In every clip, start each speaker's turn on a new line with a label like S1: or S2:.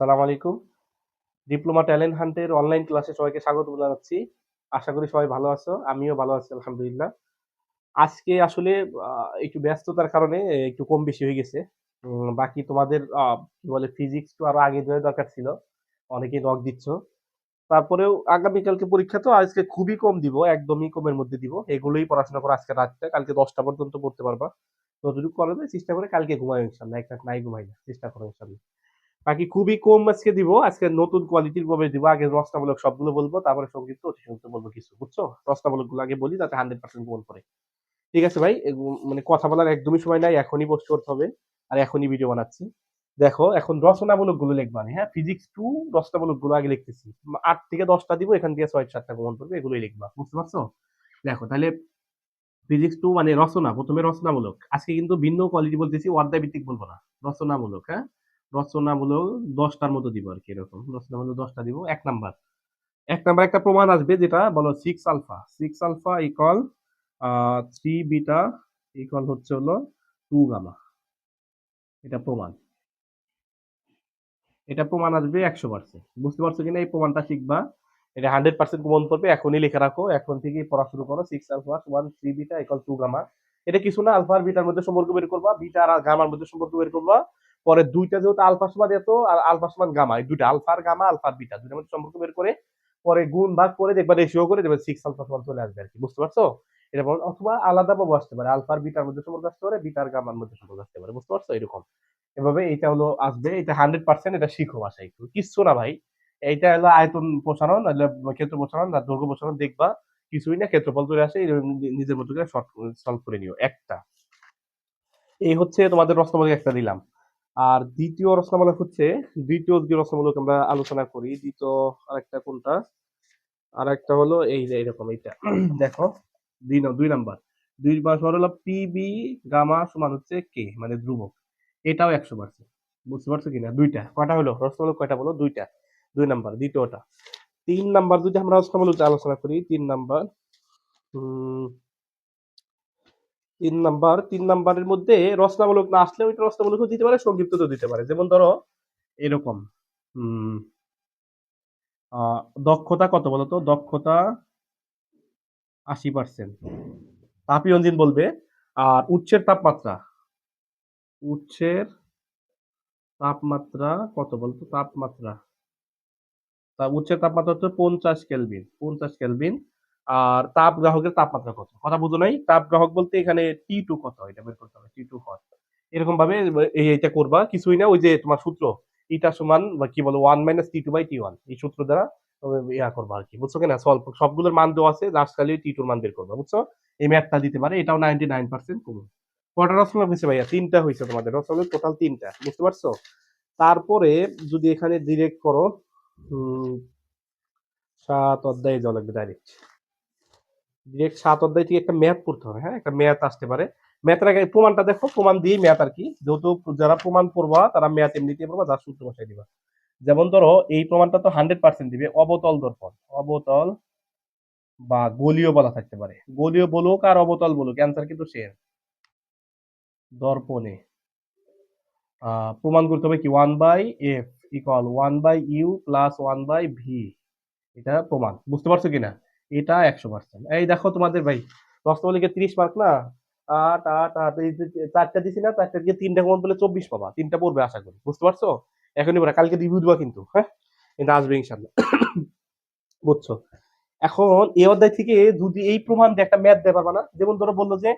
S1: সালাম আলাইকুম। Diploma talent হান্টের online ক্লাসে সবাইকে স্বাগত জানাচ্ছি। আশা করি সবাই ভালো আছো। আমিও ভালো আছি আলহামদুলিল্লাহ। আজকে আসলে একটু ব্যস্ততার কারণে একটু কম বেশি হয়ে গেছে। বাকি তোমাদের কি বলে ফিজিক্স তো আরো আগে দেওয়া দরকার ছিল। অনেকেই নক দিচ্ছ। তারপরেও আগামীকালকে পরীক্ষা তো আজকে খুবই কম দিব, একদমই কমের মধ্যে দিব। এগুলোই পড়াশোনা করো আজকে রাতটা, কালকে 10টা পর্যন্ত পড়তে পারবা। যতটুকু করা যায় চেষ্টা করে কালকে ঘুমাই ইনশাল্লাহ। এক রাত নাই ঘুমাই না, চেষ্টা করো ইনশাল্লাহ। বাকি খুবই কম আজকে দিব, আজকে নতুন কোয়ালিটির ভাবে দিব। আগে রচনামূলক সবগুলো বলবো, তারপরে সংক্ষিপ্ত অতি সংক্ষিপ্ত বলবো কিছু, বুঝছো? রচনামূলক গুলো আগে বলি, তাতে 100% গোল করে। ঠিক আছে ভাই, মানে কথা বলার একদমই সময় নাই, এখনই পোস্ট করতে হবে। আর এখনই ভিডিও বানাচ্ছি। দেখো এখন রচনামূলক গুলো লিখবা, আমি হ্যাঁ ফিজিক্স 2 রচনামূলক গুলো আগে লিখতেছি। 8 থেকে 10টা দিব, এখান থেকে 6-7টা কমন পড়বে, এগুলোই লিখবা, বুঝতে পারছো? দেখো তাহলে ফিজিক্স 2 মানে রচনা, প্রথমে রচনামূলক। আজকে কিন্তু ভিন্ন কোয়ালিটি বলতেছি, অধ্যায় ভিত্তিক বলবো না। রচনামূলক, হ্যাঁ। রচনামূলক 10টার মতো দিব আর কি, এরকম রচনামূলক 10টা দিব। 1 নাম্বার, 1 নাম্বার একটা প্রমাণ আসবে, যেটা বলো 6 alpha, 6 alpha equal 3 beta equal হচ্ছে হলো 2 গামা। এটা প্রমাণ, এটা প্রমাণ আসবে 100%। বুঝতে পারছো কিনা? এই প্রমাণটা শিখবা, এটা 100% প্রমাণ করবে। এখনই লিখে রাখো, এখন থেকেই পড়া শুরু করো। 6 আলফা সমান 3 বিটা ইকুয়াল 2 গামা। এটা কিছু না, আলফা আর বিটার মধ্যে সম্পর্ক বের করবা, বিটা আর গামার মধ্যে সম্পর্ক বের করবা। পরে দুইটা যেহেতু আলফা সমান এত আর আলফা সমান গামা, এই দুইটা আলফা আর গামা, আলফা আর বিটা দুইটার মধ্যে সম্পর্ক বের করে পরে গুণ ভাগ করে দেখবা, রেশিও করে দেখবে 6 আলফা সমান চলে আসবে আর কি। বুঝতে পারছো? এটা অথবা আলাদা ভাবে আসতে পারে, আলফা আর বিটার মধ্যে সম্পর্ক আসতে পারে, বিটা আর গামার মধ্যে সম্পর্ক আসতে পারে। বুঝতে পারছো? এরকম এভাবে এটা হলো আসবে। এটা 100%, এটা শিখো বাসায় একটু, কিচ্ছু না ভাই। এইটা হলো আয়তন প্রসারণ, ক্ষেত্র প্রসারণ আর দৈর্ঘ্য প্রসারণ, দেখবা কিছুই না, ক্ষেত্রফল চলে আসে। নিজের মতো করে সলভ করে নিও একটা। এই হচ্ছে তোমাদের রচনামূলক একটা দিলাম। আর দ্বিতীয় রচনামূলক হচ্ছে, দ্বিতীয় যে রচনামূলক আমরা আলোচনা করি, দ্বিতীয় আরেকটা কোনটা, আরেকটা হলো এই যে এরকম এইটা দেখো, 2 নাম্বার, 2 নাম্বার হলো পিবি গামা সমান হচ্ছে কে, মানে ধ্রুবক। এটাও 100%। বুঝতে পারছো কিনা? দুইটা কয়টা হলো রচনামূলক, কয়টা বলো? দুইটা। 2 নাম্বার দ্বিতীয়টা। 3 নাম্বার যদি আমরা রচনামূলক আলোচনা করি, 3 নাম্বার, 3 নাম্বারের মধ্যে রচনামূলক না আসলে ওইটা রচনামূলকও দিতে পারে, সংক্ষিপ্ত তো দিতে পারে। যেমন ধরো এরকম, উম দক্ষতা কত বলতো? দক্ষতা 80%। তাপীয় ইঞ্জিন বলবে। আর উৎসের তাপমাত্রা, উৎসের তাপমাত্রা কত বলতো? তাপমাত্রা, তা উৎসের তাপমাত্রা হচ্ছে 50 কেলভিন, 50 কেলভিন। আর তাপ গ্রাহকের তাপমাত্রা কত? কথা বুঝো নাই? তাপ গ্রাহক বলতে এখানে T2 কত, এটা বের করতে হবে। T2 কত, এরকম ভাবে এইটা করবা। কিছুই না, ওই যে তোমার সূত্র, ইটা সমান বা কি বলো 1 - T2/T1, এই সূত্র দ্বারা ইয়া করবা আর কি। বুঝছো কিনা? সলভ, সবগুলোর মান দেওয়া আছে, লাস্ট খালি T2 এর মান বের করবা। বুঝছো? এই ম্যাথটা দিতে পারে, এটাও 99% কমন। কটা রচনা হয়েছে ভাইয়া? 3টা হয়েছে তোমাদের রচনা, টোটাল 3টা। বুঝতে পারছো? তারপরে যদি এখানে ডিরেক্ট করো, হম 7 অধ্যায়ে যাওয়া লাগবে ডাইরেক্ট। ডিরেক্ট 7 অধ্যায় থেকে একটা ম্যাথ পড়তে হবে, হ্যাঁ, একটা ম্যাথ আসতে পারে। ম্যাথের আগে প্রমাণটা দেখো, প্রমাণ দিয়ে ম্যাথ আর কি। যেহেতু যারা প্রমাণ পড়বা তারা ম্যাথ এমনিতেই পড়বা, যার সূত্র বসাই দিবা। যেমন ধরো এই প্রমাণটা তো 100% দিবে, অবতল দর্পণ, অবতল বা গোলীয় বলা থাকতে পারে। গোলীয় বলুক আর অবতল বলুক, অ্যান্সার কিন্তু সেম। দর্পণে প্রমাণ করতে হবে কি, 1/f equal 1/u plus 1/v। এটা প্রমাণ। বুঝতে পারছো কিনা? এটা 100%। এই দেখো তোমাদের ভাই রসমালিকে 30 মার্ক না, 8 8 8, এই যে 4টা দিছি না, 4টা দিয়ে 3টা কমন পেলে 24 পাবা। 3টা পড়বে আশা করি। বুঝতে পারছো? এখনই পড়া, কালকে রিভিউ দিবা কিন্তু, হ্যাঁ। এটা আসবে ইনশাল্লাহ। বুঝছো? এখন এই অধ্যায় থেকে যদি এই প্রমাণ দিয়ে একটা ম্যাথ দেয় পারবা না? যেমন ধরো বললো যে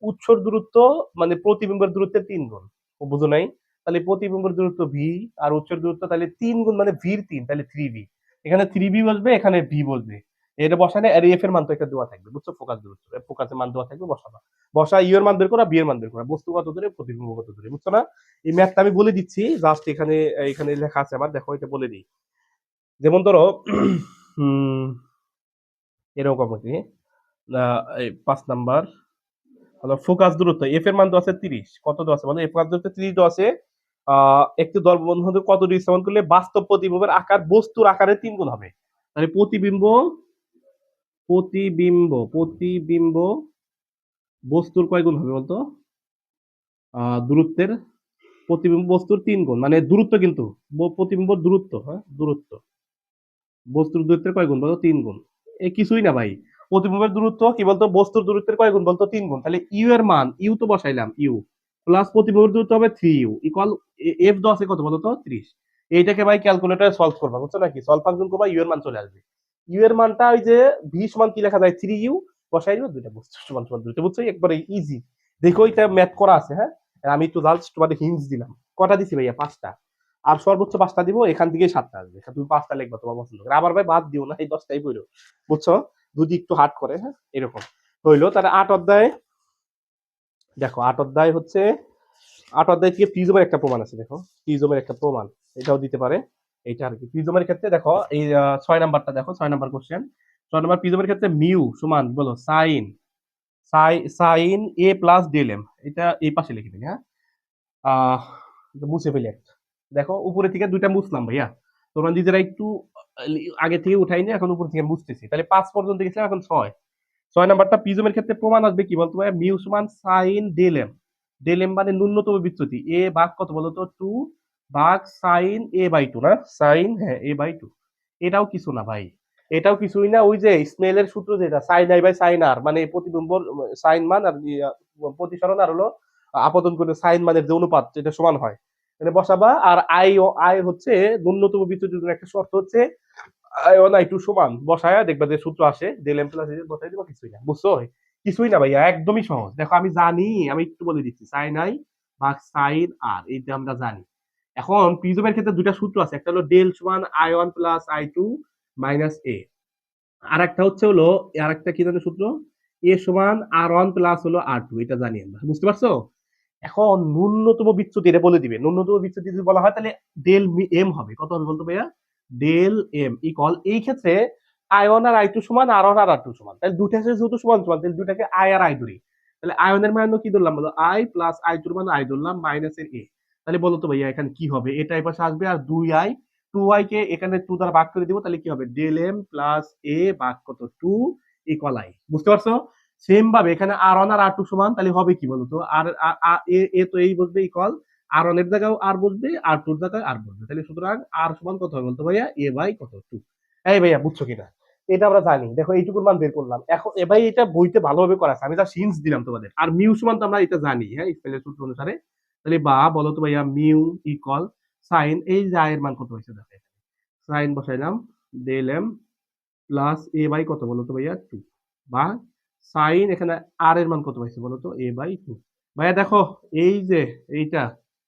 S1: উৎসর দূরত্ব মানে প্রতিবিম্বের দূরত্বের 3 গুণ। ও বুঝো নাই? তাহলে প্রতিবিম্বের দূরত্ব ভি, আর উৎসের দূরত্ব তাহলে 3 গুণ, মানে ভির 3, তাহলে 3v। এখানে 3v বসবে, এখানে ভি বসবে। এটা বসালে আর এফ এর মান তো একটা দেওয়া থাকবে। বুঝছো? ফোকাস দূরত্ব, ফোকাসের মান দেওয়া থাকবে, বসাবা। বসা ইউ এর মান বের করা, বি এর মান বের করা, বস্তু কত দূরে, প্রতিবিম্ব কত দূরে। বুঝছো না? এই ম্যাথটা আমি বলে দিচ্ছি, জাস্ট এখানে এখানে লেখা আছে আমার, দেখো এটা বলে দিই। যেমন ধরো হম এরকম আর কি। 5 নাম্বার হলো ফোকাস দূরত্ব, এফ এর মান দেওয়া আছে 30। কত দেওয়া আছে বলো? এফ ফোকাস দূরত্ব 30 দেওয়া আছে। একটি দলবন্ধ হতে কত ডিগ্রি স্থাপন করলে বাস্তব প্রতিবিম্বের আকার বস্তুর আকারের 3 গুণ হবে? তাহলে প্রতিবিম্ব, প্রতিবিম্ব বস্তুর কয় গুণ হবে বলতো? দূরত্বের প্রতিবিম্ব বস্তুর 3 গুণ মানে দূরত্ব কিন্তু প্রতিবিম্ব দূরত্ব, হ্যাঁ দূরত্ব বস্তুর দূরত্বের কয় গুণ বলতো? 3 গুণ। এ কিছুই না ভাই। প্রতিবিম্বের দূরত্ব কি বলতো? বস্তুর দূরত্বের কয় গুণ বলতো? 3 গুণ। তাহলে ইউ এর মান ইউ তো বসাইলাম ইউ প্লাস প্রতিবিম্বের দূরত্ব হবে 3u ইকুয়াল এফ দেওয়া আছে কত বলতো? 30। এইটাকে ভাই ক্যালকুলেটরে সলভ করবা, বুঝছো নাকি? সলভ ফাংশন করবা, ইউ এর মান চলে আসবে। ইউ এর মানটা ওই যে ভি সমান কি লেখা যায়? 3u বসাইলো দুইটা বস্তু সমান সমান দুইটা, বুঝছো? একবারে ইজি। দেখো এটা ম্যাথ করা আছে, হ্যাঁ? আর আমি একটু জাস্ট তোমাদের হিন্টস দিলাম। কটা দিছি ভাইয়া? 5টা। আর সর্বোচ্চ 5টা দিব, এখান থেকেই 7টা আসবে। তুমি 5টা লিখবা তোমার পছন্দ করে। আবার ভাই বাদ দিও না, এই 10টাই পড়ো, বুঝছো? যদি একটু হার্ড করে, হ্যাঁ এরকম হইলো। তাহলে 8 অধ্যায় দেখো, 8 অধ্যায় হচ্ছে 8 অধ্যায় থেকে প্রিজমের একটা প্রমাণ আছে। দেখো প্রিজমের একটা প্রমাণ, এটাও দিতে পারে। এইটা আর কি প্রিজমের ক্ষেত্রে দেখো, এই 6 নাম্বারটা দেখো, 6 নাম্বার কোশ্চেন। 6 নাম্বার প্রিজমের ক্ষেত্রে মিউ সমান বলো সাইন সাইন এ প্লাস ডেল এম। এটা এই পাশে লিখে দিন, হ্যাঁ? আহ মুছে ফেলি একটা। দেখো উপরে থেকে দুইটা মুছলাম ভাইয়া, তোমরা নিজেরা একটু আগে থেকে উঠাই নিয়ে এখন উপর থেকে মুছতেছি। তাহলে 5 পর্যন্ত গেছিলাম, এখন 6। 6 নাম্বারটা প্রিজমের ক্ষেত্রে প্রমাণ আসবে কি বলতো ভাইয়া? মিউ সমান sine del M. Del M মানে ন্যূনতম বিচ্যুতি, এ ভাগ কত বলতো? 2 ভাগ সাইন এ বাই 2 না? সাইন, হ্যাঁ এ বাই 2। এটাও কিছু না ভাই, এটাও কিছুই না। ওই যে স্নেলের সূত্র যেটা, সাইন আই বাই সাইন আর, মানে প্রতিবিম্ব সাইন মান আর প্রতিসরণ আর হলো আপতন করে সাইন মানের যে অনুপাত, যেটা সমান হয়, এটা বসাবা। আর আই ও আই হচ্ছে ন্যূনতম বিচ্যুতির জন্য একটা শর্ত হচ্ছে আই ওয়ান আই টু সমান, বসায়া দেখবা যে সূত্র আসে ডেল এম প্লাস বসাই দিবা, কিছুই না, বুঝছো? কিছুই না ভাইয়া, একদমই সহজ। দেখো আমি জানি, আমি একটু বলে দিচ্ছি, সাইন আই ভাগ সাইন আর, এইটা আমরা জানি। এখন প্রিজমের ক্ষেত্রে দুইটা সূত্র আছে, একটা হলো ডেল সমান I one plus I two minus A, আর একটা হচ্ছে হলো, আর একটা কি জানো সূত্র? এ সমান আর ওয়ান প্লাস হলো আর টু, এটা জানি আমরা, বুঝতে পারছো? এখন ন্যূনতম বিচ্যুতি এটা বলে দিবে। ন্যূনতম বিচ্যুতি যদি বলা হয় তাহলে ডেল এম হবে, কত হবে বলতো ভাইয়া? ডেল এম ইকুয়াল, এই ক্ষেত্রে আই ওয়ান আর আই টু সমান, আর ওয়ান আর আর টু সমান, তাহলে দুটা যেহেতু সমান সমান, তাহলে দুটাকে আই আর আই ধরি। তাহলে আয়নের মান কি ধরলাম বলো? আই প্লাস আই টুর মান আই ধরলাম মাইনাস এর এ। তাহলে বলো তো ভাইয়া এখানে কি হবে? এটা এই পাশে আসবে, আর 2i 2i কে এখানে 2 দ্বারা ভাগ করে দিব, তাহলে কি হবে? ডেল এম প্লাস এ ভাগ কত? 2 ইকুয়াল আই, বুঝতে পারছো? সেম ভাবে এখানে আর ওয়ান আর আর টু সমান, তাহলে হবে কি বলতো? আর এ তো এই বসবে ইকুয়াল, আর ওয়ান এর জায়গায় আর বসবে, আর টুর জায়গায় আর বসবে, তাহলে সুতরাং আর সমান কত হবে বলতো ভাইয়া? এ বাই কত? 2। এই ভাইয়া বুঝছো কিনা? এটা আমরা জানি, দেখো এইটুকুর মান বের করলাম। এখন এ ভাই এটা বইতে ভালোভাবে করা আছে, আমি যা হিন্টস দিলাম তোমাদের। আর মিউ সমান তো আমরা এটা জানি, হ্যাঁ স্পেলের সূত্র অনুসারে। তাহলে বা বলো তো ভাইয়া মিউ ইকুয়াল সাইন, এই যে এর মান কত হয়েছে দেখো, সাইন বসাইলাম del M plus A by কত বলো তো ভাইয়া? 2, বা সাইন এখানে আর এর মান কত পাইছে বলো তো? এ বাই 2। ভাইয়া দেখো এই যে এইটা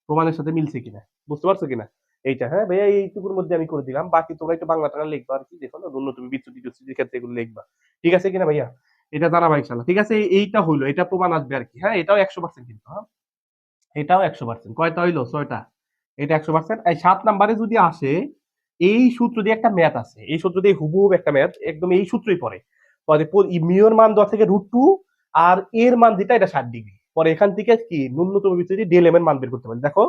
S1: প্রমাণের সাথে মিলছে কিনা, বুঝতে পারছো কিনা? এইটা, হ্যাঁ ভাইয়া এইটুকুর মধ্যে আমি করে দিলাম, বাকি তোমরা একটু বাংলা টাংলা লিখবা আর কি, দেখো না ন্যূনতম বিচ্যুতি টিচ্যুতির ক্ষেত্রে এগুলো লিখবা। ঠিক আছে কিনা ভাইয়া? এটা জানাবা ইনশাল্লাহ। ঠিক আছে, এইটা হইলো, এটা প্রমাণ আসবে আর কি। হ্যাঁ এটাও 100% কিন্তু, হ্যাঁ এটাও 100%। কয়টা হইলো? 6টা। এটা 100%। এই 7 নাম্বারে যদি আসে, এই সূত্র দিয়ে একটা ম্যাথ আছে, এই সূত্র দিয়ে হুবহুব একটা ম্যাথ, একদম এই সূত্রই পড়ে। পরে মিউর মান দেওয়া থেকে √2, আর এর মান যেটা এটা 60 ডিগ্রি। পরে এখান থেকে কি ন্যূনতম বিচ্যুতি ডেল এম এর মান বের করতে পারি। দেখো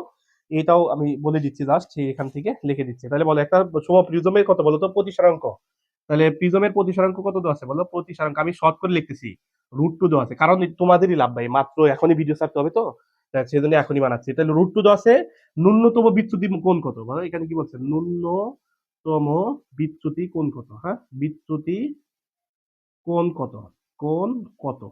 S1: এটাও আমি বলে দিচ্ছি, জাস্ট এখান থেকে লিখে দিচ্ছি। তাহলে বলো একটা সমপ্রিজমের কত বলো তো প্রতিসরাঙ্ক? তাহলে প্রিজমের প্রতিসরাঙ্ক কত দেওয়া আছে বলো? প্রতিসরাঙ্ক আমি শর্ট করে লিখতেছি, √2 দেওয়া আছে, কারণ তোমাদেরই লাভ ভাই, মাত্র এখনই ভিডিও ছাড়তে হবে তো, সেজন্য এখনই বানাচ্ছি। তাহলে √2 দেওয়া আছে। ন্যূনতম বিচ্যুতি কোণ কত বলো? এখানে কি বলছে? ন্যূনতম বিচ্যুতি কোণ কত? হ্যাঁ বিচ্যুতি কোণ কত? কোণ কত?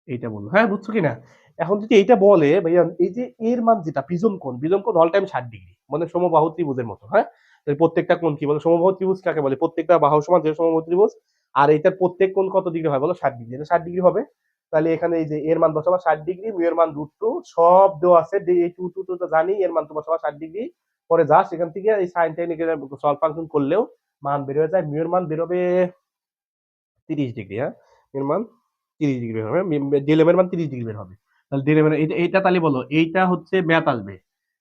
S1: এইটা বললো, হ্যাঁ বুঝছো কিনা? এখন যদি এইটা বলে ভাইয়া, এই যে এর মান যেটা প্রিজম কোণ অল টাইম 60 ডিগ্রি, মানে সমবাহু ত্রিভুজের মতো, হ্যাঁ? তাহলে প্রত্যেকটা কোণ কি বলে? সমবাহু ত্রিভুজ কাকে বলে? প্রত্যেকটা বাহু সমান যে সমবাহু ত্রিভুজ। আর এটার প্রত্যেক কোণ কত ডিগ্রি হয় বলো? 60 ডিগ্রি। এটা 60 ডিগ্রি হবে। তাহলে এখানে এই যে এর মান বসাবা 60 ডিগ্রি, মিউ এর মান √2, সব দেওয়া আছে। এই টু টু টু তো জানি, এর মান তো বসাবা 60 ডিগ্রি। পরে জাস্ট এখান থেকে এই সাইন টেন সলভ ফাংশন করলেও মান বের হয়ে যায়। মিউ এর মান বেরোবে 30 ডিগ্রি, হ্যাঁ এর মান 30 ডিগ্রি বের হবে, ডিএলএম এর মান 30 ডিগ্রি বের হবে। তাহলে ডিএলএম এর এইটা তাহলে বলো, এইটা হচ্ছে ম্যাথ আসবে,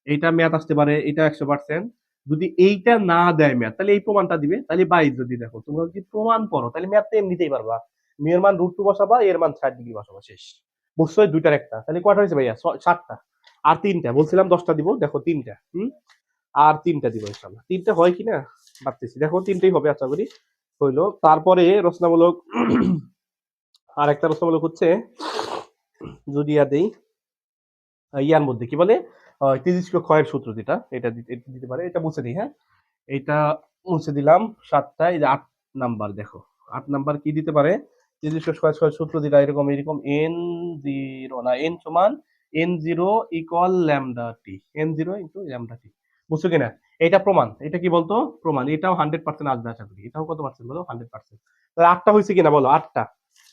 S1: এইটা ম্যাথ আসতে পারে, এটা 100%। যদি এইটা না দেয় ম্যাথ, তাহলে এই প্রমাণটা দিবে। তাহলে বাই যদি দেখো তোমরা যদি প্রমাণ পড়ো, তাহলে ম্যাথ তো এমনিতেই পারবা। মিউ এর মান √2 বসাবা, এর মান 60 ডিগ্রি বসাবা, শেষ। বুঝছো? দুইটার একটা, তাহলে কয়টা হয়েছে ভাইয়া? 7টা। আর 3টা বলছিলাম 10টা দিব, দেখো 3টা। আর 3টা দিব ইনশাল্লাহ। 3টা হয় কিনা ভাবতেছি, দেখো 3টাই হবে আশা করি। হইলো। তারপরে রচনামূলক আর একটা রচনামূলক হচ্ছে, যদি দেই ইয়ার মধ্যে কি বলে তেজস্ক্রিয় ক্ষয়ের সূত্র যেটা, এটা দিতে পারে। এটা মুছে দিই, হ্যাঁ? এইটা মুছে দিলাম। 7টা। এই যে 8 নাম্বার দেখো। 8 নাম্বার কি দিতে পারে? তেজস্ক্রিয় ক্ষয়ের সূত্র যেটা এরকম এন জিরো না এন সমান N zero equal lambda t, N zero into lambda t. বুঝছো কিনা? এটা প্রমাণ। এটা কি বলতো? প্রমাণ। এটাও 100% আসবে আশা করি। এটাও কত পার্সেন্ট বলো? 100%। তাহলে 8টা হয়েছে কিনা বলো? 8টা।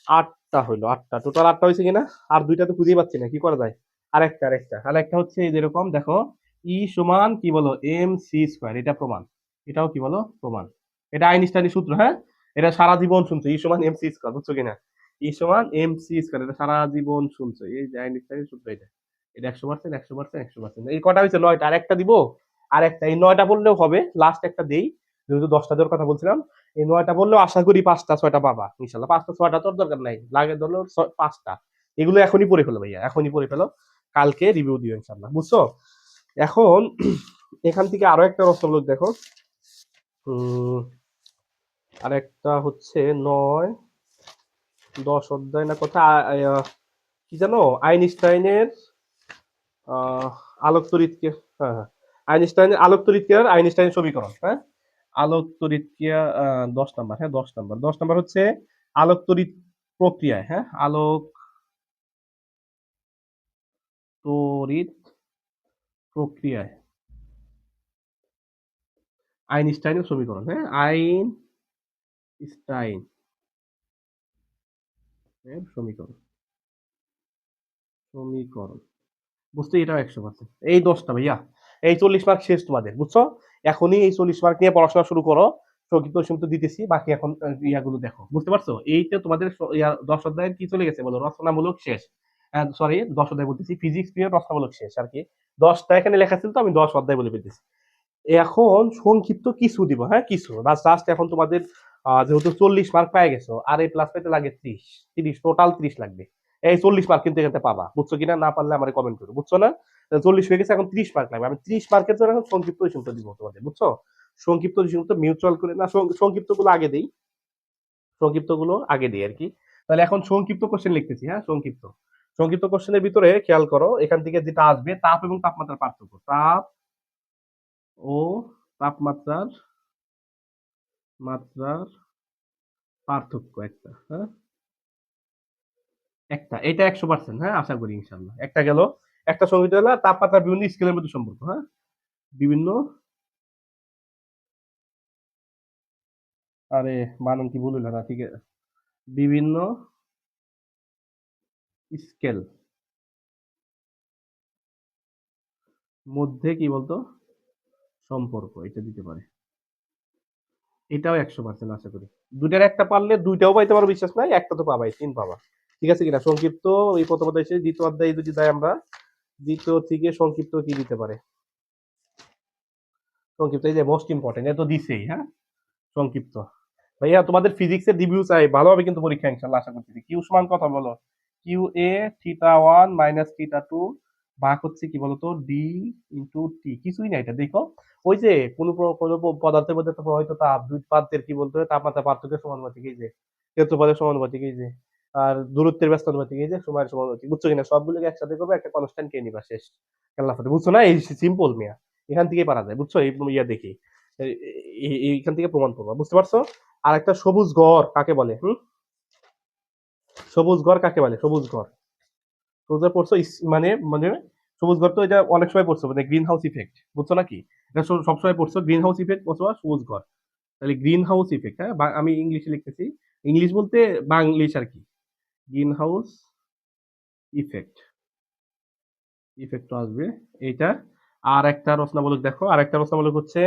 S1: 8টা হইলো। 8টা টোটাল 8টা হয়েছে কিনা? আর দুইটা তো খুঁজেই পাচ্ছি না, কি করা যায়? আরেকটা হচ্ছে এই যেরকম দেখো, ই সমান কি বলো? M C square. এটা প্রমাণ। এটাও কি বলো? প্রমাণ। এটা আইনস্টাইনের সূত্র, হ্যাঁ? এটা সারা জীবন শুনছো, ই সমান এম সি স্কোয়ার। বুঝছো কিনা? ই সমান এম সি স্কোয়ার, এটা সারা জীবন শুনছো। এই যে আইনস্টাইনের সূত্র এটা। এটা 100%, 100%, 100%। এই কটা হয়েছে? 9টা। আর একটা দিব। আর একটা, এই 9টা বললেও হবে। লাস্ট একটা দেই, যেহেতু 10টা দেওয়ার কথা বলছিলাম। এই 9টা বললেও আশা করি 5টা 6টা পাবা ইনশাল্লাহ। 5টা 6টা তোর দরকার নাই, লাগে ধরলো 5টা। এগুলো এখনই পড়ে ফেলো ভাইয়া, এখনই পড়ে ফেলো। কালকে রিভিউ দিও ইনশাল্লাহ। বুঝছো? এখন এখান থেকে আরো একটা প্রশ্নমূলক দেখো। উম, আরেকটা হচ্ছে 9 10 অধ্যায় না কথা, কি জানো? আইনস্টাইনের আহ, আলোক তড়িৎকে, হ্যাঁ হ্যাঁ, আইনস্টাইনের আলোক তড়িৎক্রিয়ার আইনস্টাইনের সমীকরণ, হ্যাঁ? আলোক তড়িৎক্রিয়া 10 নাম্বার, হ্যাঁ 10 নাম্বার। 10 নাম্বার হচ্ছে আলোক তড়িৎ প্রক্রিয়ায়, হ্যাঁ? আলোক তড়িৎ প্রক্রিয়ায় আইনস্টাইনের সমীকরণ, হ্যাঁ? আইনস্টাইন এর সমীকরণ, সমীকরণ। বুঝতে এটাও 100%। এই 10টা ভাইয়া, এই 40 মার্ক শেষ তোমাদের। বুঝছো? এখনই এই 40 মার্ক নিয়ে পড়াশোনা শুরু করো। সংক্ষিপ্ত সীমিত দিতেছি, বাকি এখন ইয়াগুলো দেখো। বুঝতে পারছো? এইটা তোমাদের 10 অধ্যায়ের কি চলে গেছে বলো? রচনামূলক শেষ। সরি, 10 অধ্যায় বলতেছি, ফিজিক্স পিরিয়ড রচনামূলক শেষ আর কি। 10টা এখানে লেখা ছিল তো, আমি 10 অধ্যায় বলে ফেলতেছি। এখন সংক্ষিপ্ত কিছু দিব, হ্যাঁ? কিছু লাস্ট এখন তোমাদের যেহেতু 40 মার্ক পেয়ে গেছো, আর এই প্লাস পেতে লাগে 30, 30 টোটাল 30 লাগবে। এই 40 মার্ক কিন্তু এখানে পাবা। বুঝছো কিনা? না পারলে আমার কমেন্ট করো। বুঝছো না? 40 হয়ে গেছে, এখন 30 মার্ক লাগবে। আমি 30 মার্কের জন্য এখন সংক্ষিপ্ত সীমিত দিব তোমাদের। বুঝছো? সংক্ষিপ্ত সীমিত মিউচুয়াল করে না, সংক্ষিপ্ত গুলো আগে দেই, সংক্ষিপ্ত গুলো আগে দিই আর কি। তাহলে এখন সংক্ষিপ্ত কোশ্চেন লিখতেছি, হ্যাঁ? সংক্ষিপ্ত সংক্ষিপ্ত কোশ্চেনের ভিতরে খেয়াল করো, এখান থেকে যেটা আসবে তাপ এবং তাপমাত্রার পার্থক্য। তাপ ও তাপমাত্রার মাত্রার পার্থক্য একটা, হ্যাঁ? একটা, এটা 100%, হ্যাঁ? আশা করি ইনশাল্লাহ। একটা গেল। একটা সংগঠিত হলো তাপমাত্রার বিভিন্ন স্কেলের মধ্যে সম্পর্ক, হ্যাঁ? বিভিন্ন, আরে বানান কি ভুল হলো না, ঠিক আছে। বিভিন্ন স্কেল মধ্যে কি বলতো সম্পর্ক, এটা দিতে পারে। এটাও 100% আশা করি। দুইটার একটা পারলে দুইটাও পাইতে পারো বিশ্বাস নাই, একটা তো পাবাই, 3 পাবা। ঠিক আছে কিনা? সংক্ষিপ্ত এই প্রথম অধ্যায় শেষ, দ্বিতীয় অধ্যায় যদি দেয় আমরা, দ্বিতীয় থেকে সংক্ষিপ্ত কি দিতে পারে? সংক্ষিপ্ত এই যে মোস্ট ইম্পর্টেন্ট, এ তো দিছেই, হ্যাঁ? সংক্ষিপ্ত। ভাইয়া তোমাদের ফিজিক্সের রিভিউ চাই, ভালো হবে কিন্তু পরীক্ষা ইনশাল্লাহ আশা করতেছি। কিউ সমান কথা বলো? কিউ এ থিটা 1 মাইনাস থিটা 2 ভাগ হচ্ছে কি বলতো ডি ইন্টু টি। কিছুই না, এটা দেখো। ওই যে কোনো পদার্থের মধ্যে তো হয়তো তাপ, দুই পাদ্যের কি বলতে হয়, তাপমাত্রা পার্থক্যের সমানুপাতিক, এই যে ক্ষেত্রফলের সমানুপাতিক, এই যে আর দূরত্বের ব্যস্তানুপাতিক, এই যে সময়ের সমানুপাতিক। বুঝছো কিনা? সবগুলোকে একসাথে করবে, একটা কনস্ট্যান্ট কে নিবা, শেষ। খেলা ফতে। বুঝছো না? এই সিম্পল মিয়া, এখান থেকেই পারা যায়। বুঝছো? এই ইয়া দেখি, এইখান থেকে প্রমাণ করবা। বুঝতে পারছো? আর একটা সবুজ গড় কাকে বলে? সবুজ গড় কাকে বলে? সবুজ গড়, সবুজ গড় পড়ছো? মানে মানে সবুজ গড় তো এটা অনেক সময় পড়ছো, মানে গ্রিন হাউস ইফেক্ট। বুঝছো নাকি? এটা সবসময় পড়ছো, গ্রিন হাউস ইফেক্ট অথবা সবুজ গড়। তাহলে গ্রিন হাউস ইফেক্ট, হ্যাঁ? আমি ইংলিশে লিখতেছি, ইংলিশ বলতে বাংলিশ আর কি। গ্রিন হাউস ইফেক্ট, ইফেক্ট আসবে এইটা। আর একটা রচনামূলক দেখো, আর একটা রচনামূলক হচ্ছে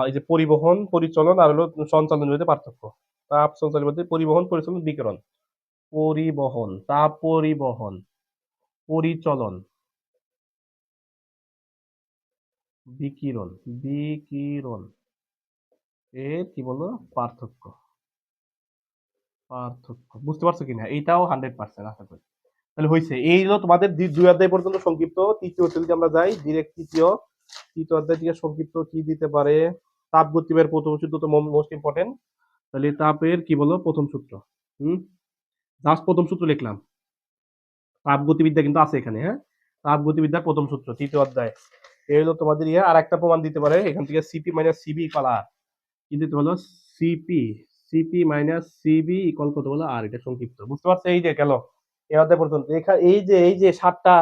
S1: এই যে পরিবহন পরিচলন আর হলো সঞ্চালনের মধ্যে পার্থক্য। তাপ সঞ্চালনের মধ্যে পরিবহন পরিচলন বিকিরণ, পরিবহন তাপ পরিবহন পরিচলন বিকিরণ, বিকিরণ এর কি বলবো পার্থক্য, পার্থক্য। বুঝতে পারছো কিনা? এইটাও 100% আশা করি। তাহলে হয়েছে, এই হলো তোমাদের 2 অধ্যায় পর্যন্ত সংক্ষিপ্ত। তৃতীয় অধ্যায় যদি আমরা যাই ডিরেক্ট, তৃতীয় অধ্যায় থেকে সংক্ষিপ্ত কি দিতে পারে? তাপ গতিবের প্রথম সূত্র তো মোস্ট ইম্পর্টেন্ট। তাহলে তাপের কি বলো প্রথম সূত্র, হুম? জাস্ট প্রথম সূত্র লিখলাম। তাপ গতিবিদ্যা কিন্তু আছে এখানে, হ্যাঁ? তাপগতিবিদ্যার প্রথম সূত্র, তৃতীয় অধ্যায়। এই হলো তোমাদের ইয়ে। আর একটা প্রমাণ দিতে পারে এখান থেকে, CP minus CV equal R. কি দিতে হলো? CP, CP minus CV equal কত বলো? আর। এটা সংক্ষিপ্ত, বুঝতে পারছো? এই যে গেল এই অধ্যায় পর্যন্ত। এখানে এই যে সাতটা,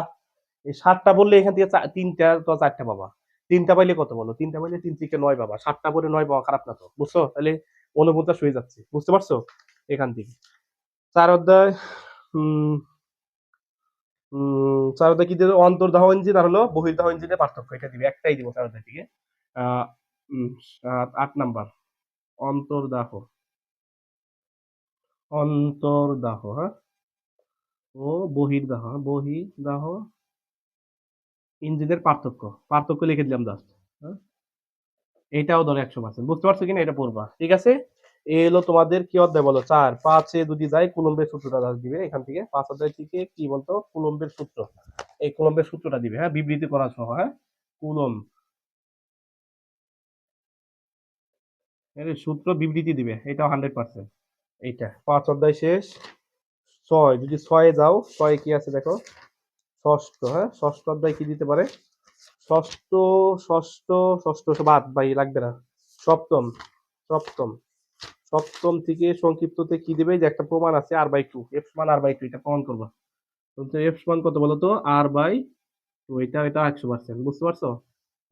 S1: এই সাতটা বললে এখান থেকে তিনটা তো চারটা পাবা। তিনটা পাইলে কত বলো? তিনটা পাইলে তিন থেকে নয় পাবা। সাতটা করে নয় পাওয়া খারাপ না তো, বুঝছো? তাহলে 49 হয়ে যাচ্ছে, বুঝতে পারছো? এখান থেকে চার অধ্যায়। হম চার অধ্যায় কি দিবে? অন্তর্দাহ ইঞ্জিন আর হলো বহির্দাহ ইঞ্জিনের পার্থক্য, এটা দিবে, একটাই দিব চার অধ্যায় থেকে। আহ 8 নাম্বার, অন্তর্দাহ, অন্তর্দাহ, হ্যাঁ, ও বহির্দাহ, বহির্দাহ ইঞ্জিনের পার্থক্য, পার্থক্য লিখে দিলাম জাস্ট। হ্যাঁ, এটাও ধরো 100%, বুঝতে পারছো কিনা? এটা পড়বা, ঠিক আছে? এ হলো তোমাদের কি অধ্যায় বলো? চার। পাঁচে যদি যাই, কুলম্বের সূত্রটা জাস্ট দিবে এখান থেকে। পাঁচ অধ্যায় থেকে কি বলতো? কুলম্বের সূত্র, এই কুলম্বের সূত্রটা দিবে, হ্যাঁ, বিবৃতি করা সহ, হ্যাঁ, কুলম্ব এর সূত্র বিবৃতি দিবে, এটাও 100%। এইটা 5 অধ্যায় শেষ। ছয়, যদি ছয়ে যাও, ছয়ে কি আছে দেখো? ষষ্ঠ, হ্যাঁ, ষষ্ঠ অধ্যায় কি দিতে পারে? ষষ্ঠ, ষষ্ঠ, ষষ্ঠ বাদ ভাই, লাগবে না। সপ্তম, সপ্তম, সপ্তম থেকে সংক্ষিপ্ততে কি দিবে? যে একটা প্রমাণ আছে r/2, এফ সমান r/2, এটা প্রমাণ করবা। তো এফ সমান কত বলো তো? r/2। এটা 100%, বুঝতে পারছো?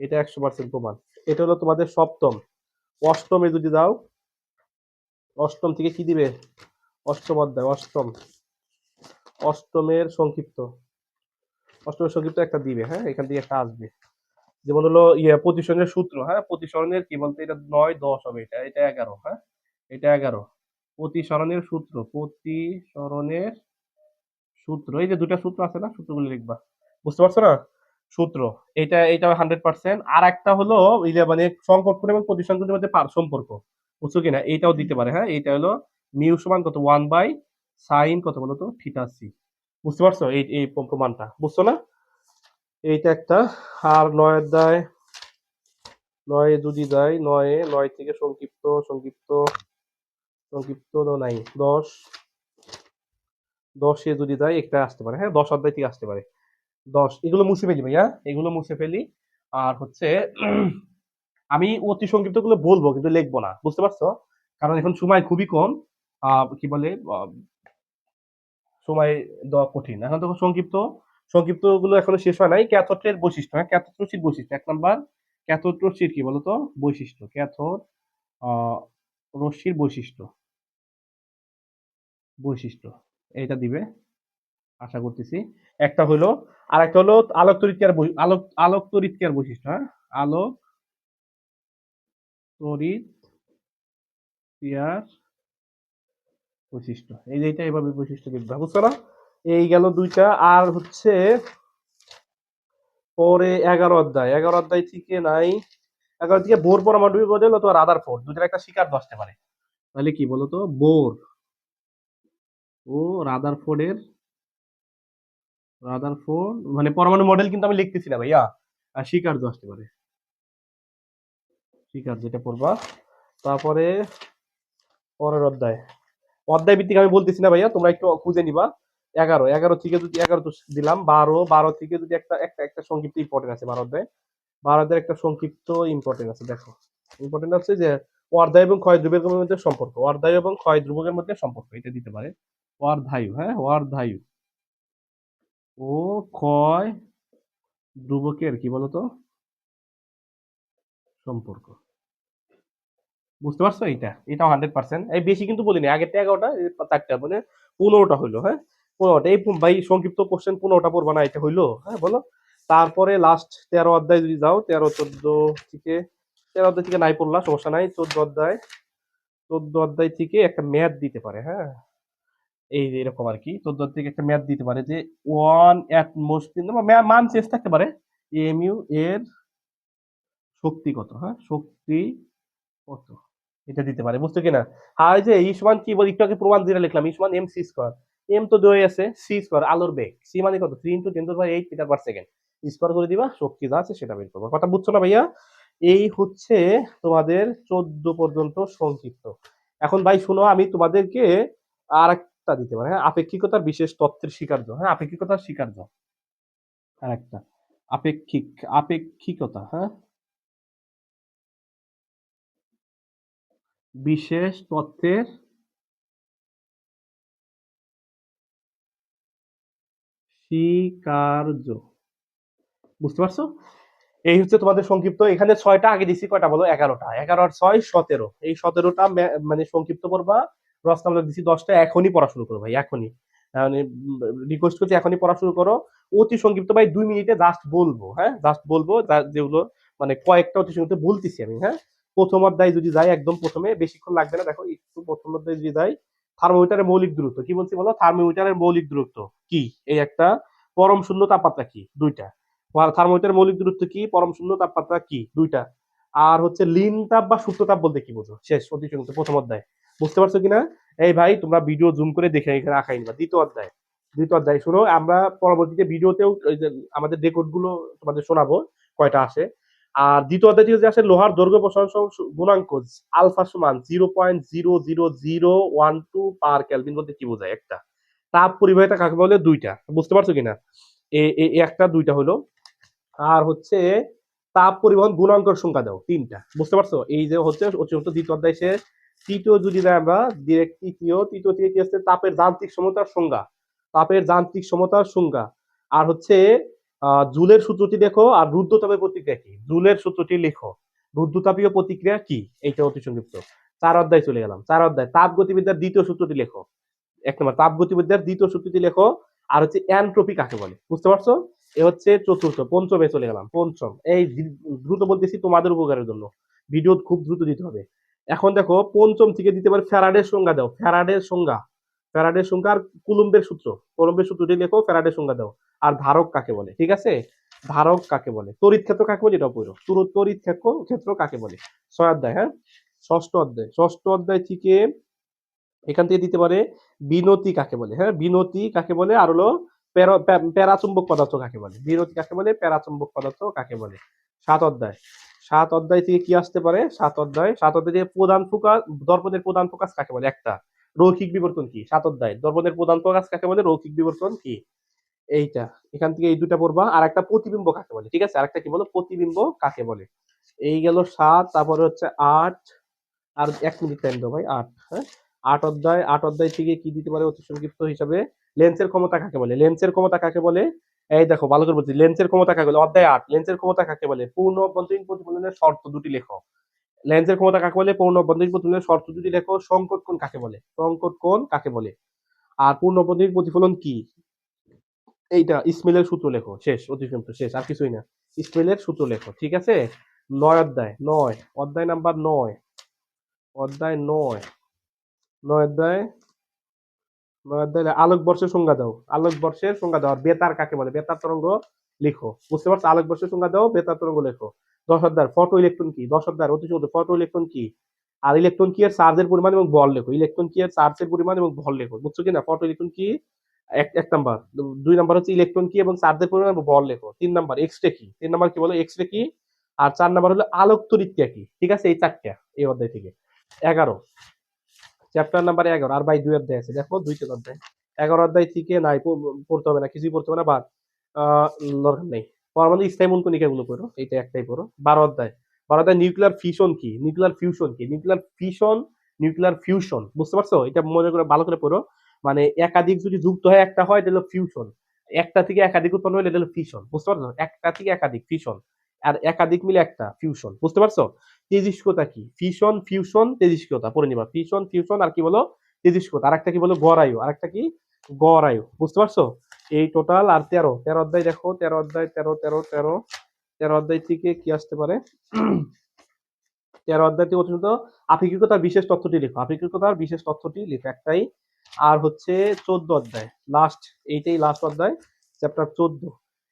S1: এটা 100% প্রমাণ। এটা হলো তোমাদের সপ্তম। অষ্টমে যদি যাও, অষ্টম থেকে কি দিবে? অষ্টম অধ্যায়, অষ্টম, অষ্টমের সংক্ষিপ্ত, অষ্টমের সংক্ষিপ্ত একটা দিবে, হ্যাঁ, এখান থেকে একটা আসবে। যেমন হলো ইয়ে প্রতিসরণের সূত্র, হ্যাঁ, প্রতিসরণের কি বলতে, এটা 9 10 হবে, এটা 11, হ্যাঁ, এটা 11। প্রতিসরণের সূত্র, প্রতিসরণের সূত্র, এই যে দুটা সূত্র আছে না, সূত্রগুলো লিখবা, বুঝতে পারছো না? সূত্র, এটা 100%। আর একটা হলো মানে সংকটন এবং প্রতিসংকটের মধ্যে সম্পর্ক, বুঝছো কিনা? এইটাও দিতে পারে, হ্যাঁ। এইটা হলো মিউ সমান কত? 1/sin কত বলো তো? থিটা সি, বুঝতে পারছো? এই এই প্রমাণটা বুঝছো না? এইটা একটা। আর 9 অধ্যায়, নয়ে যদি যাই, নয় থেকে সংক্ষিপ্ত, সংক্ষিপ্ত, সংক্ষিপ্ত তো নাই। 10 যদি যাই, একটা আসতে পারে, হ্যাঁ, 10 অধ্যায় থেকে আসতে পারে। 10, এগুলো মুছে ফেলি ভাইয়া, এগুলো মুছে ফেলি। আর হচ্ছে আমি অতি সংক্ষিপ্ত গুলো বলবো কিন্তু লিখবো না, বুঝতে পারছো? কারণ এখন সময় খুবই কম। কি বলে, সময় দেওয়া কঠিন। এখন তো সংক্ষিপ্ত, সংক্ষিপ্ত গুলো এখনো শেষ হয় নাই। ক্যাথোডের বৈশিষ্ট্য, হ্যাঁ, ক্যাথোড রশ্মির বৈশিষ্ট্য 1 নাম্বার। ক্যাথোড রশ্মির কি বলতো? বৈশিষ্ট্য, ক্যাথোড আহ রশ্মির বৈশিষ্ট্য, বৈশিষ্ট্য এটা দিবে আশা করতেছি। একটা হলো, আর একটা হলো আলোক তড়িৎকার আলোক তড়িৎকার বৈশিষ্ট্য, হ্যাঁ, আলোক তড়িৎক্রিয়ার বৈশিষ্ট্য, এই যে এটা এভাবে বৈশিষ্ট্য লিখবা, বুঝছো না? এই গেল দুইটা। আর হচ্ছে পরে 11 অধ্যায়, 11 অধ্যায় থেকে নাই। 11 থেকে বোর পরমাণবিক মডেল অথবা রাদারফোর্ড, দুইটার একটা শিকার আসতে পারে। তাহলে কি বলতো? বোর ও রাদারফোর্ডের, রাদারফোর্ড মানে পরমাণু মডেল কিন্তু আমি লিখতেছি না ভাইয়া, আর শিকার আসতে পারে, শিকার, যেটা পড়বা। তারপরে পরের অধ্যায়, অধ্যায় ভিত্তিক আমি বলতেছি না ভাইয়া, তোমরা একটু খুঁজে নিবা। 11 থেকে যদি 11 তো দিলাম, 12 থেকে যদি একটা একটা একটা সংক্ষিপ্ত ইম্পর্টেন্ট আছে 12 অধ্যায়। 12 অধ্যায়ের একটা সংক্ষিপ্ত ইম্পর্টেন্ট আছে, দেখো। ইম্পর্টেন্ট আছে যে অর্ধায়ু এবং ক্ষয় ধ্রুবকের মধ্যে সম্পর্ক, অর্ধায়ু এবং ক্ষয় ধ্রুবকের মধ্যে সম্পর্ক, এটা দিতে পারে। অর্ধায়ু, হ্যাঁ, অর্ধায়ু ও ক্ষয় ধ্রুবকের কি বলতো? সম্পর্ক, বুঝতে পারছো? এটাও 100%। এই বেশি কিন্তু বলিনি, আগেরটা 11টা, 4টা মানে 15টা হইলো, হ্যাঁ, 15টা। এই ভাই সংক্ষিপ্ত কোশ্চেন 15টা পড়বা না, এটা হইলো, হ্যাঁ, বলো। তারপরে লাস্ট 13 অধ্যায় যদি যাও, 13 14 থেকে নাই পড়লা, সমস্যা নাই। 14 অধ্যায়, 14 অধ্যায় থেকে একটা ম্যাথ দিতে পারে, হ্যাঁ, এই যে এরকম আর কি। 14 থেকে একটা ম্যাথ দিতে পারে যে ওয়ান অ্যাটমোস্ফিয়ার, মান চেঞ্জ থাকতে পারে, এমইউ এর শক্তি কত, হ্যাঁ, শক্তি কত, এটা দিতে পারে, বুঝছো কিনা? আর এই যে ই সমান কি বল, একটু আগে প্রমাণ যেটা লিখলাম, ই সমান mc²। এম তো দেওয়াই আছে, c², আলোর বেগ, সি মানে কত? 3 × 10⁸ মিটার/সেকেন্ড। স্কোয়ার করে দিবা, শক্তি যা আছে সেটা বের করবা। কথা বুঝছো না ভাইয়া? এই হচ্ছে তোমাদের 14 পর্যন্ত সংক্ষিপ্ত। এখন ভাই শুনো, আমি তোমাদেরকে আর একটা দিতে পারি, হ্যাঁ, আপেক্ষিকতার বিশেষ তত্ত্বের স্বীকার্য, হ্যাঁ, আপেক্ষিকতার স্বীকার্য। আরেকটা আপেক্ষিক আপেক্ষিকতা, হ্যাঁ, বিশেষ তথ্যের স্বীকার্য। বুঝতে পারছো? এই হচ্ছে তোমাদের সংক্ষিপ্ত। এখানে ৬টা আগে দিছি, কয়টা বলো? ১১টা। ১১ আর ৬ ১৭। এই ১৭টা মানে সংক্ষিপ্ত পড়বা। রচনামূলক দিছি ১০টা। এখনই পড়া শুরু করো ভাই, এখনই। মানে রিকোয়েস্ট করছি এখনই পড়া শুরু করো। অতি সংক্ষিপ্ত ভাই, ২ মিনিটে জাস্ট বলবো, হ্যাঁ? জাস্ট বলবো যেগুলো মানে কয়েকটা অতি সংক্ষিপ্ত বলতেছি আমি, হ্যাঁ? প্রথম অধ্যায় যদি যাই একদম প্রথমে, বেশিক্ষণ লাগবে না। দেখো একটু প্রথম অধ্যায় যদি যাই, থার্মোমিটারের মৌলিক দূরত্ব। কি বলছি বলো? থার্মোমিটারের মৌলিক দূরত্ব কি? এই একটা। পরম শূন্য তাপমাত্রা কি? ২টা। থার্মোমিটারের মৌলিক দূরত্ব কি? পরম শূন্য তাপমাত্রা কি? ২টা। আর হচ্ছে লিন তাপ বা সুপ্ত তাপ বলতে কি বোঝো? শেষ, অতি সংক্ষিপ্ত প্রথম অধ্যায়। বুঝতে পারছো কিনা? এই ভাই তোমরা ভিডিও জুম করে দেখে এখানে আঁকাই নিবা। দ্বিতীয় অধ্যায়। দ্বিতীয় অধ্যায় শুনো, আমরা পরবর্তীতে ভিডিওতেও ওই যে আমাদের রেকর্ড গুলো তোমাদের শোনাবো, কয়টা আসে। আর দ্বিতীয় অধ্যায় থেকে যে আসে লোহার দৈর্ঘ্য প্রসারণ গুণাঙ্ক আলফা সমান 0.00012 পার কেলভিন বলতে কি বোঝায়? একটা। তাপ পরিবাহিতা কাকে বলে? ২টা। বুঝতে পারছো কিনা? একটা ২টা হলো। আর হচ্ছে তাপ পরিবহন গুণাঙ্কের সংখ্যা দাও ৩টা। বুঝতে পারছো? এই যে হচ্ছে অতিরিক্ত দ্বিতীয় অধ্যায় শেষ। তৃতীয় যদি দেয় আমরা ডিরেক্ট তৃতীয় থেকে কি হচ্ছে? তাপের যান্ত্রিক সমতার সংজ্ঞা। তাপের যান্ত্রিক সমতার সংজ্ঞা। আর হচ্ছে জুলের সূত্রটি দেখো, আর রুদ্ধতাপের প্রতিক্রিয়া কি? জুলের সূত্রটি লেখো। রুদ্ধতাপীয় প্রতিক্রিয়া কি? এইটা অতি সংক্ষিপ্ত। ৪ অধ্যায় চলে গেলাম। ৪ অধ্যায় তাপ গতিবিদ্যার দ্বিতীয় সূত্রটি লেখো। ১ নম্বর তাপগতিবিদ্যার দ্বিতীয় সূত্রটি লেখো। আর হচ্ছে এনট্রপি কাকে বলে? বুঝতে পারছো? এ হচ্ছে চতুর্থ। পঞ্চমে চলে গেলাম। পঞ্চম। এই দ্রুত বলতেছি তোমাদের উপকারের জন্য। ভিডিও খুব দ্রুত দিতে হবে। এখন দেখো পঞ্চম থেকে দিতে পারে ফ্যারাডের সংজ্ঞা দাও। ফ্যারাডের সংজ্ঞা। ফ্যারাডের সংজ্ঞা আর কুলম্বের সূত্র। কুলম্বের সূত্রটি লেখো, ফ্যারাডের সংজ্ঞা দাও। আর ধারক কাকে বলে? ঠিক আছে? ধারক কাকে বলে? তড়িৎ ক্ষেত্র কাকে বলে? এটাও পড়ো। তড়িৎ ক্ষেত্র কাকে বলে? ৬ অধ্যায়, হ্যাঁ? ষষ্ঠ অধ্যায়। ষষ্ঠ অধ্যায় থেকে এখান থেকে দিতে পারে বিনতি কাকে বলে, হ্যাঁ? বিনতি কাকে বলে? আর হলো প্যারাচুম্বক পদার্থ কাকে বলে? বিনতি কাকে বলে? প্যারাচুম্বক পদার্থ কাকে বলে? ৭ অধ্যায়। ৭ অধ্যায় থেকে কি আসতে পারে? ৭ অধ্যায় থেকে প্রধান ফোকাস, দর্পণের প্রধান ফোকাস কাকে বলে? একটা। রৈখিক বিবর্তন কি? ৭ অধ্যায়। দর্পণের প্রধান ফোকাস কাকে বলে? রৈখিক বিবর্তন কি? এইটা। এখান থেকে এই দুটা পড়বা। আর একটা প্রতিবিম্ব কাকে বলে? ঠিক আছে? আরেকটা কি বলো? প্রতিবিম্ব কাকে বলে? এই গেল ৭, তারপরে হচ্ছে ৮। আর ১ মিনিট টাইম দাও ভাই। ৮, হ্যাঁ? ৮ অধ্যায় থেকে কি দিতে পারে অতি সংক্ষিপ্ত হিসাবে? লেন্সের ক্ষমতা কাকে বলে? লেন্সের ক্ষমতা কাকে বলে? এই দেখো ভালো করে বলছি। লেন্সের ক্ষমতা কাকে বলে? অধ্যায় ৮। লেন্সের ক্ষমতা কাকে বলে? পূর্ণ অভ্যন্তরীণ প্রতিফলনের শর্ত দুটি লেখো। লেন্সের ক্ষমতা কাকে বলে? পূর্ণ অভ্যন্তরীণ প্রতিফলনের শর্ত দুটি লেখো। সংকট কোণ কাকে বলে? সংকট কোণ কাকে বলে? আর পূর্ণ অভ্যন্তরীণ প্রতিফলন কি? এইটা ইসমেলের সূত্র লেখো। শেষ, অতি সংক্ষিপ্ত শেষ। আর কিছুই না। ইসমেলের সূত্র লেখো। ঠিক আছে? ৯ অধ্যায়। ৯। অধ্যায় নাম্বার ৯। অধ্যায় ৯। ৯ অধ্যায়। আলোকবর্ষের সংজ্ঞা দাও। আলোকবর্ষের সংজ্ঞা দাও। আর বেতার কাকে বলে? বেতার তরঙ্গ লিখো। বুঝতে পারছো? আলোকবর্ষের সংজ্ঞা দাও, বেতার তরঙ্গ লেখো। ১০ অধ্যায় ফটো ইলেকট্রন কি? ১০ অধ্যায় অতি সহজ। ফটো ইলেকট্রন কি? আর ইলেকট্রন কি এর চার্জের পরিমাণ এবং বল লেখো। ইলেকট্রন কি এর চার্জের পরিমাণ এবং বল লেখো। বুঝছো কিনা? ফটো ইলেকট্রন কি? এক নাম্বার। ২ নাম্বার হচ্ছে ইলেকট্রন কি এবং চার্জের পরিমাণ এবং বল লেখো। ৩ নাম্বার এক্স-রে কি? ৩ নাম্বার কি বলো? এক্স-রে কি? আর ৪ নাম্বার হলো আলোক তড়িৎক্রিয়া কি? ঠিক আছে? এই ৪টা এই অধ্যায় থেকে। ১১ চ্যাপ্টার নাম্বার ১১। আর ভাই ২ অধ্যায় আছে। দেখো ২ অধ্যায়। ১১ অধ্যায় থেকে নাই, পড়তে হবে না, কিছুই পড়তে হবে না, বাদ। আ দরকার নেই। পরমাণু স্থায়ী কণিকাগুলো পড়ো। এইটা একটাই পড়ো। ১২ অধ্যায়। ১২ অধ্যায় নিউক্লিয়ার ফিশন কি? নিউক্লিয়ার ফিউশন কি? Nuclear fusion. বুঝতে পারছো? এটা মনে করে ভালো করে পড়ো। মানে একাধিক যদি যুক্ত হয় একটা হয়, এটা হলো ফিউশন। একটা থেকে একাধিক উৎপন্ন হলে এটা হলো ফিশন। বুঝতে পারছো? একটা থেকে একাধিক ফিশন। আর একাধিক মিলে একটা ফিউশন। বুঝতে পারছো? তেজিস্ক্রিয়তা কি? ফিশন, ফিউশন, তেজিস্ক্রিয়তা পড়ে নিবা। ফিশন, ফিউশন আর কি বলো? তেজিস্ক্রিয়তা। আরেকটা কি বলো? গড় আয়ু। আরেকটা কি? গড় আয়ু। বুঝতে পারছো? এই টোটাল আর ১৩। ১৩ অধ্যায় দেখো। ১৩ অধ্যায় ১৩, ১৩, ১৩। ১৩ অধ্যায় থেকে কি আসতে পারে? ১৩ অধ্যায় থেকে পর্যন্ত আপেক্ষিকতার বিশেষ তথ্যটি লেখো। আপেক্ষিকতার বিশেষ তথ্যটি লেখো একটাই। আর হচ্ছে ১৪ অধ্যায়। লাস্ট, এইটাই লাস্ট অধ্যায়। চ্যাপ্টার ১৪।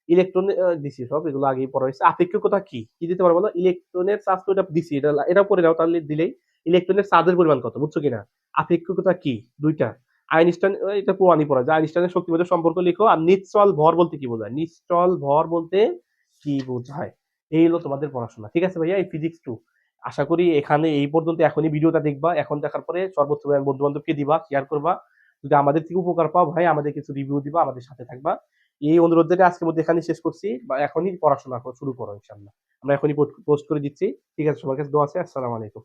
S1: ইলেকট্রন দিছি সব, এগুলো আগেই পড়া হয়েছে। আপেক্ষিকতা কি? কি দিতে পারবো বলো? ইলেকট্রনের চার্জ তো এটা দিছি। এটা পড়ে নাও তাহলে দিলেই। ইলেকট্রনের চার্জের পরিমাণ কত? বুঝছো কিনা? আপেক্ষিকতা কি? ২টা। আইনস্টাইন, এটা পুরানি পড়া যায়। আইনস্টাইনের শক্তিবাদের সম্পর্ক লিখো। আর নিশ্চল ভর বলতে কি বোঝায়? নিশ্চল ভর বলতে কি বোঝায়? এই হলো তোমাদের পড়াশোনা। ঠিক আছে ভাইয়া? এই ফিজিক্স 2। আশা করি এখানে এই পর্যন্ত। এখনই ভিডিওটা দেখবা। এখন দেখার পরে সর্বোচ্চ বন্ধু বান্ধবকে দিবা, শেয়ার করবা। যদি আমাদের থেকে উপকার পাও ভাই, আমাদের কিছু রিভিউ দিবা, আমাদের সাথে থাকবা। এই অনুরোধ জানিয়ে আজকের মধ্যে এখানেই শেষ করছি বা এখনই পড়াশোনা শুরু করো ইনশাআল্লাহ। আমরা এখনই পোস্ট করে দিচ্ছি। ঠিক আছে, সবার কাছে দোয়া আছে। আসসালামু আলাইকুম।